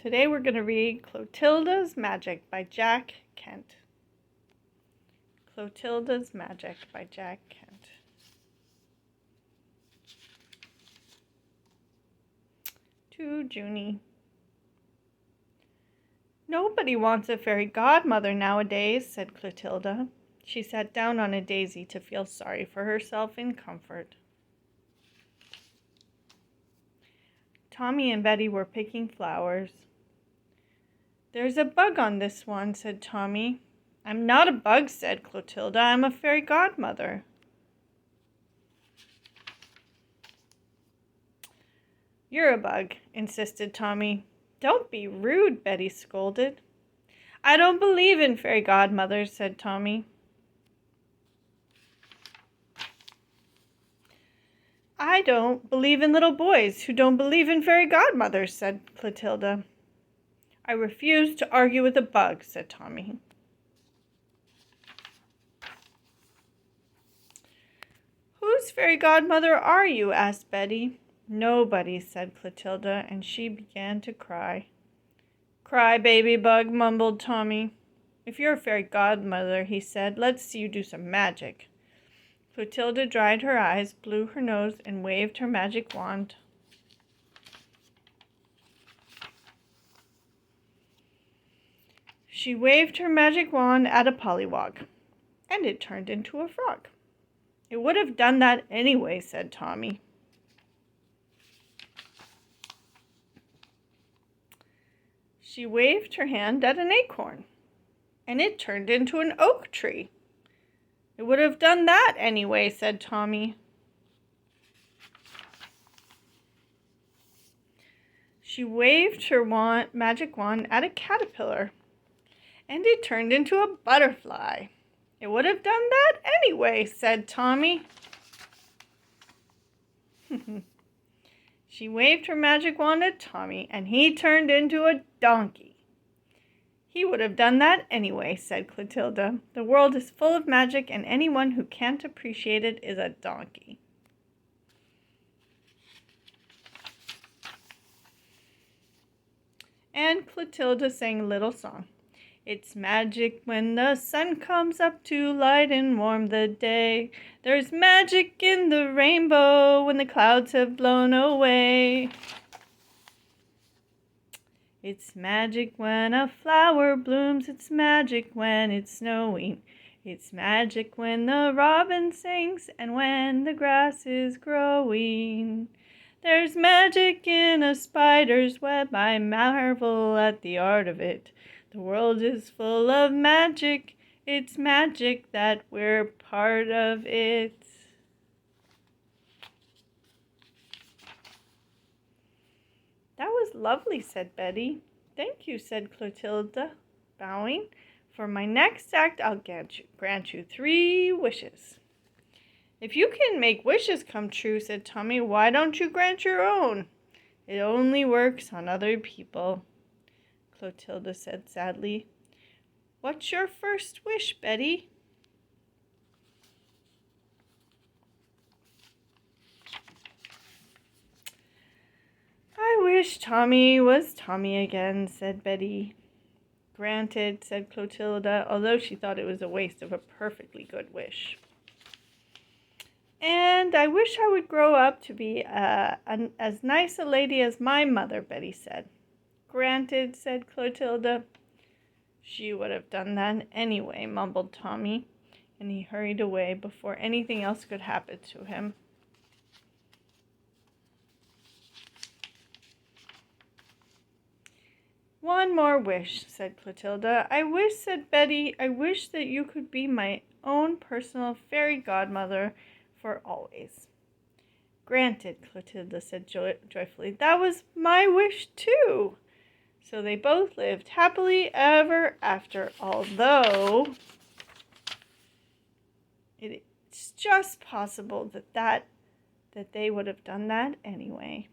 Today we're going to read Clotilda's Magic by Jack Kent. Clotilda's Magic by Jack Kent. To Junie. Nobody wants a fairy godmother nowadays, said Clotilda. She sat down on a daisy to feel sorry for herself in comfort. Tommy and Betty were picking flowers. There's a bug on this one, said Tommy. I'm not a bug, said Clotilda. I'm a fairy godmother. You're a bug, insisted Tommy. Don't be rude, Betty scolded. I don't believe in fairy godmothers, said Tommy. I don't believe in little boys who don't believe in fairy godmothers, said Clotilda. I refuse to argue with a bug, said Tommy. Whose fairy godmother are you? Asked Betty. Nobody, said Clotilda, and she began to cry. Cry, baby bug, mumbled Tommy. If you're a fairy godmother, he said, let's see you do some magic. Clotilda dried her eyes, blew her nose, and waved her magic wand. She waved her magic wand at a pollywog, and it turned into a frog. It would have done that anyway, said Tommy. She waved her hand at an acorn, and it turned into an oak tree. It would have done that anyway, said Tommy. She waved her magic wand at a caterpillar, and it turned into a butterfly. It would have done that anyway, said Tommy. She waved her magic wand at Tommy, and he turned into a donkey. He would have done that anyway, said Clotilda. The world is full of magic, and anyone who can't appreciate it is a donkey. And Clotilda sang a little song. It's magic when the sun comes up to light and warm the day. There's magic in the rainbow when the clouds have blown away. It's magic when a flower blooms. It's magic when it's snowing. It's magic when the robin sings and when the grass is growing. There's magic in a spider's web. I marvel at the art of it. The world is full of magic. It's magic that we're part of it. That was lovely, said Betty. Thank you, said Clotilda, bowing. For my next act, I'll grant you 3 wishes. If you can make wishes come true, said Tommy, why don't you grant your own? It only works on other people. Clotilda said sadly. What's your first wish, Betty? I wish Tommy was Tommy again, said Betty. Granted, said Clotilda, although she thought it was a waste of a perfectly good wish. And I wish I would grow up to be as nice a lady as my mother, Betty said. Granted, said Clotilda. She would have done that anyway, mumbled Tommy, and he hurried away before anything else could happen to him. One more wish, said Clotilda. I wish, said Betty, I wish that you could be my own personal fairy godmother for always. Granted, Clotilda said joyfully. That was my wish, too. So they both lived happily ever after, although it's just possible that they would have done that anyway.